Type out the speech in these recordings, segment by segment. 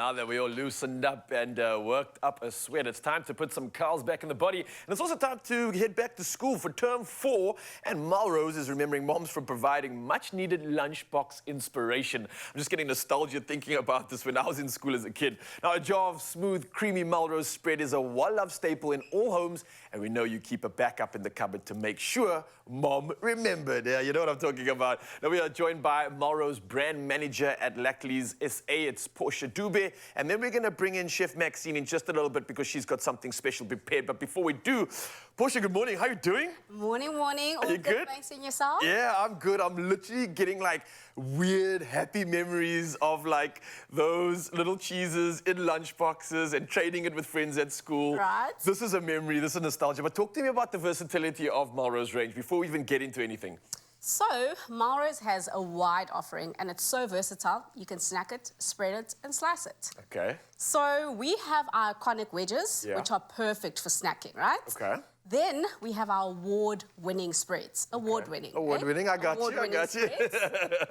now that we all loosened up and worked up a sweat, it's time to put some cows back in the body. And it's also time to head back to school for term 4. And Melrose is remembering moms for providing much-needed lunchbox inspiration. I'm just getting nostalgia thinking about this when I was in school as a kid. Now, a jar of smooth, creamy Melrose spread is a well-loved staple in all homes, and we know you keep a backup in the cupboard to make sure Mom remembered. Yeah, you know what I'm talking about. Now, we are joined by Melrose brand manager at Lackley's SA. It's Portia Dube. And then we're going to bring in Chef Maxine in just a little bit because she's got something special prepared. But before we do, Portia, good morning. How are you doing? Morning. Are you good? Thanks, and yourself? Yeah, I'm good. I'm literally getting like weird, happy memories of like those little cheeses in lunchboxes and trading it with friends at school. Right. This is a memory. This is nostalgia. But talk to me about the versatility of Melrose range before we even get into anything. So, Melrose has a wide offering, and it's so versatile. You can snack it, spread it, and slice it. Okay. So, we have our iconic wedges, Yeah. which are perfect for snacking, right? Okay. Then we have our award-winning spreads. Award-winning. Award-winning, I got you, Award-winning spreads,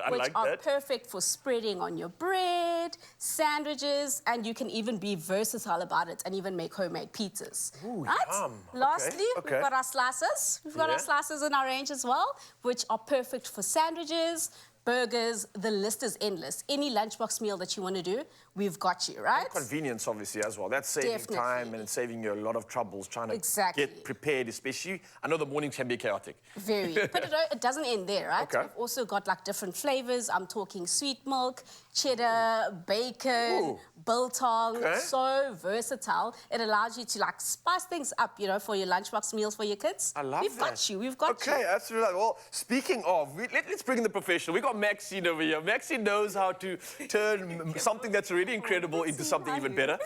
I which like are that. perfect for spreading on your bread, sandwiches, and you can even be versatile about it and even make homemade pizzas. Ooh, right? yum. Lastly, Okay. we've got our slices. We've got Yeah. our slices in our range as well, which are perfect for sandwiches, burgers. The list is endless. Any lunchbox meal that you want to do, we've got you, right? Convenience, obviously, as well. That's saving Definitely. time and it's saving you a lot of troubles trying to Exactly. get prepared, especially. I know the mornings can be chaotic. Very. But it doesn't end there, right? Okay. We've also got like different flavors. I'm talking sweet milk, cheddar, bacon, Ooh. biltong. Okay. So versatile. It allows you to like spice things up, you know, for your lunchbox meals for your kids. I love We've that. got you. We've got you. Okay, absolutely. Well, speaking of, let's bring in the professional. We got Maxine over here. Maxine knows how to turn something that's already incredible into something even better.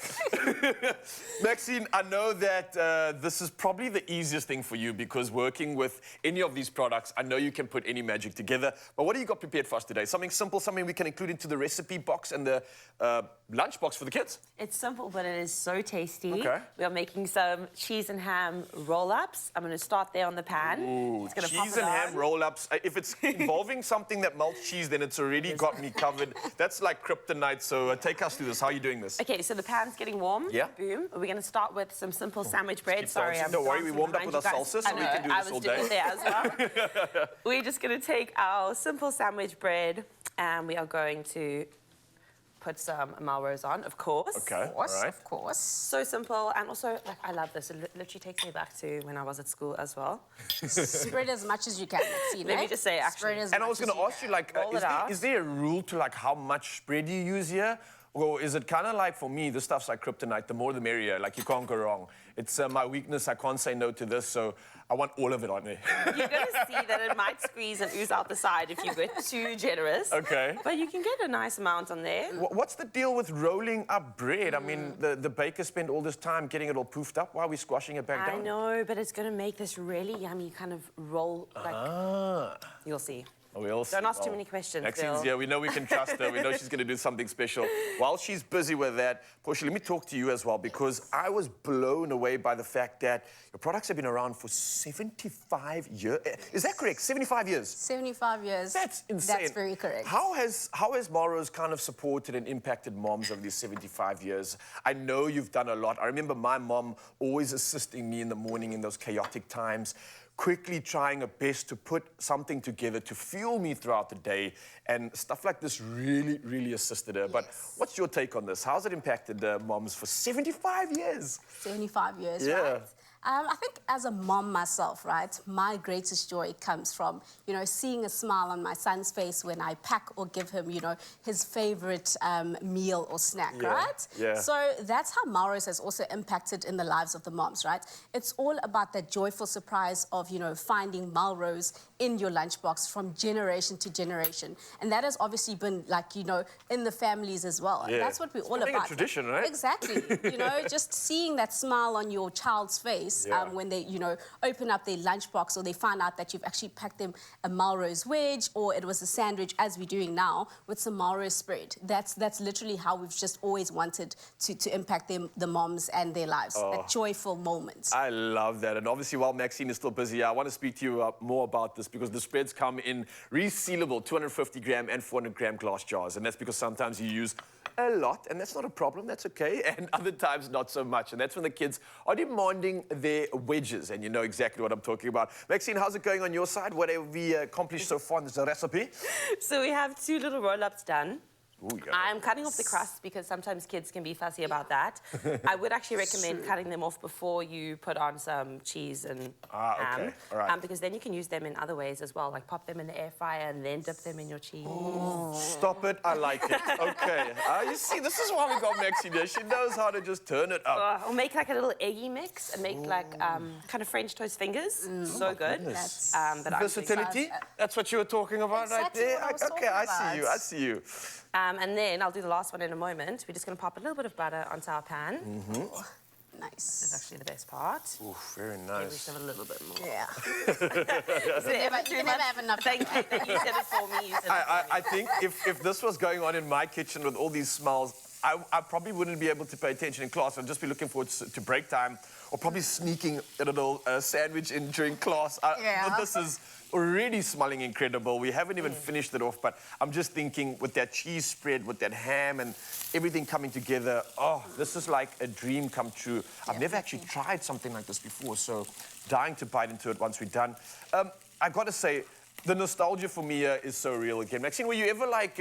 Maxine, I know that this is probably the easiest thing for you because working with any of these products, I know you can put any magic together. But what do you got prepared for us today? Something simple, something we can include into the recipe box and the lunch box for the kids? It's simple, but it is so tasty. Okay. We are making some cheese and ham roll-ups. I'm going to start there on the pan. Ooh, It's gonna cheese pop it and ham on. roll-ups. If it's involving something that melts cheese, then it's already got me covered. That's like kryptonite, so take us through this. How are you doing this? Okay, so the pan's getting warm. Yeah. Boom. We're going to start with some simple sandwich bread. keep Sorry, dancing. I'm Don't worry, we dancing warmed up behind with you our guys. salsa, so I we know, can do I this was all doing day. it there as well. We're just going to take our simple sandwich bread and we are going to put some Melrose on, of course. Okay, Of course, all right. of course. So simple, and also, like, I love this. It literally takes me back to when I was at school as well. Spread as much as you can, Maxine. Let me eh? just say, actually- Spread as And I much was going as to you ask you, like, Roll it out. is there a rule to like how much spread you use here? Or is it kind of like, for me, this stuff's like kryptonite, the more the merrier, like you can't go wrong. It's my weakness, I can't say no to this, so I want all of it on there. You're going to see that it might squeeze and ooze out the side if you get too generous. Okay. But you can get a nice amount on there. What's the deal with rolling up bread? I mean, the bakers spend all this time getting it all poofed up. Why are we squashing it back I down? know, but it's going to make this really yummy kind of roll, like, you'll see. Oh, we all Don't ask too many questions, Maxine's Bill. here. We know we can trust her. We know she's going to do something special. While she's busy with that, Portia, let me talk to you as well, because I was blown away by the fact that your products have been around for 75 years. Is that correct? 75 years? 75 years. That's insane. That's very correct. How has Melrose kind of supported and impacted moms over these 75 years? I know you've done a lot. I remember my mom always assisting me in the morning in those chaotic times, quickly trying her best to put something together to fuel me throughout the day, and stuff like this really, really assisted her. But what's your take on this? How's it impacted moms for 75 years? 75 years, Yeah. right? I think as a mom myself, right, my greatest joy comes from, you know, seeing a smile on my son's face when I pack or give him, you know, his favorite meal or snack, Yeah, right? yeah. So that's how Melrose has also impacted in the lives of the moms, right? It's all about that joyful surprise of, you know, finding Melrose in your lunchbox from generation to generation. And that has obviously been, like, you know, in the families as well. Yeah. And that's what we're It's all becoming a about. tradition, right? Exactly. You know, just seeing that smile on your child's face face Yeah. when they, you know, open up their lunchbox or they find out that you've actually packed them a Melrose wedge or it was a sandwich, as we're doing now, with some Melrose spread. That's literally how we've just always wanted to impact the moms and their lives. That joyful moment. I love that. And obviously, while Maxine is still busy, I want to speak to you more about this because the spreads come in resealable 250-gram and 400-gram glass jars. And that's because sometimes you use a lot, and that's not a problem, that's okay. And other times, not so much. And that's when the kids are demanding their wedges. And you know exactly what I'm talking about. Maxine, how's it going on your side? What have we accomplished so far in this recipe? So we have 2 little roll-ups done. Ooh, yeah. I'm cutting off the crust because sometimes kids can be fussy about that. I would actually recommend cutting them off before you put on some cheese and ham. Okay. All right. Because then you can use them in other ways as well, like pop them in the air fryer and then dip them in your cheese. Stop it, I like it. Okay. You see, this is why we got Maxine here. She knows how to just turn it up. Or make like a little eggy mix and make like kind of French toast fingers. So good. That's But I'm Versatility? That's what you were talking about right Exactly there? what I was Okay, talking I see you, about. I see you. and then I'll do the last one in a moment. We're just going to pop a little bit of butter onto our pan. That's nice. actually the best part. Ooh, very We nice. just have a little bit more. Yeah. You can never have enough. Thank you that you said it for me. You said it for me. I think if this was going on in my kitchen with all these smells, I probably wouldn't be able to pay attention in class. I'd just be looking forward to break time or probably sneaking a little sandwich in during class. Yeah. This is already smelling incredible. We haven't even finished it off, but I'm just thinking with that cheese spread, with that ham and everything coming together, oh, this is like a dream come true. I've never actually tried something like this before, so dying to bite into it once we're done. I gotta say, the nostalgia for me is so real again. Maxine, were you ever like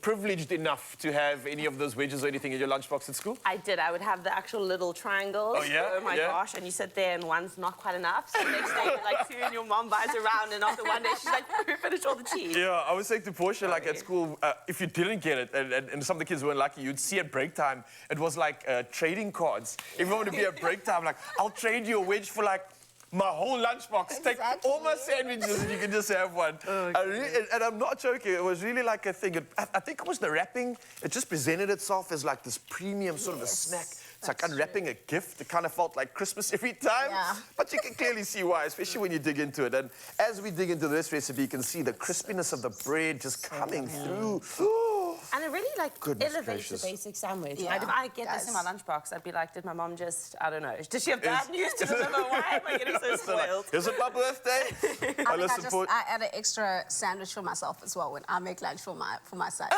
privileged enough to have any of those wedges or anything in your lunchbox at school? I did. I would have the actual little triangles. Oh, yeah? Oh, my Yeah. gosh. And you sit there and one's not quite enough. So the next day, you're like 2 and your mom buys around. And after one day, she's like, we finished all the cheese. Yeah, I was saying to Portia, like at school, if you didn't get it, and some of the kids weren't lucky, you'd see at break time, it was like trading cards. Everyone would be at break time, like, I'll trade you a wedge for like my whole lunchbox. Take all my sandwiches and you can just have one. And I'm not joking, it was really like a thing. I think it was the wrapping. It just presented itself as like this premium sort of a snack. It's like unwrapping a gift. It kind of felt like Christmas every time. Yeah. But you can clearly see why, especially when you dig into it. And as we dig into this recipe, you can see the crispiness of the bread just coming through. And it really, like, Goodness elevates gracious. the basic sandwich. Yeah, Right? If I get this in my guys. lunchbox, I'd be like, did my mom just, I don't know, did she have bad news to deliver? Why am I getting so spoiled? Is it my birthday? I add an extra sandwich for myself as well when I make lunch for my side.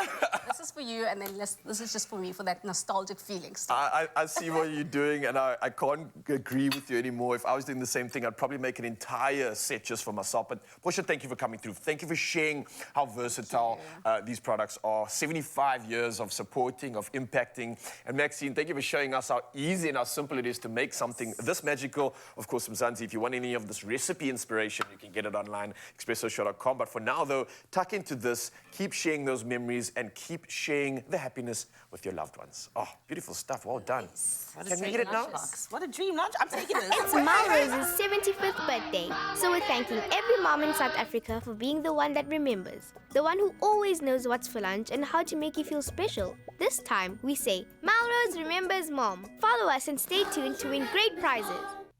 This is for you, and then this is just for me for that nostalgic feeling. I see what you're doing, and I can't agree with you anymore. If I was doing the same thing, I'd probably make an entire set just for myself. But Portia, thank you for coming through. Thank you for sharing how versatile these products are. 75 years of supporting, of impacting. And Maxine, thank you for showing us how easy and how simple it is to make something this magical. Of course, Mzansi, if you want any of this recipe inspiration, you can get it online, expressoshow.com. But for now, though, tuck into this, keep sharing those memories, and keep sharing the happiness with your loved ones. Oh, beautiful stuff. Well done. What a Can we dream eat it now? lunchbox. What a dream lunch. I'm taking this. It's Melrose's 75th birthday, so we're thanking every mom in South Africa for being the one that remembers, the one who always knows what's for lunch and how to make you feel special. This time, we say, Melrose remembers mom. Follow us and stay tuned to win great prizes.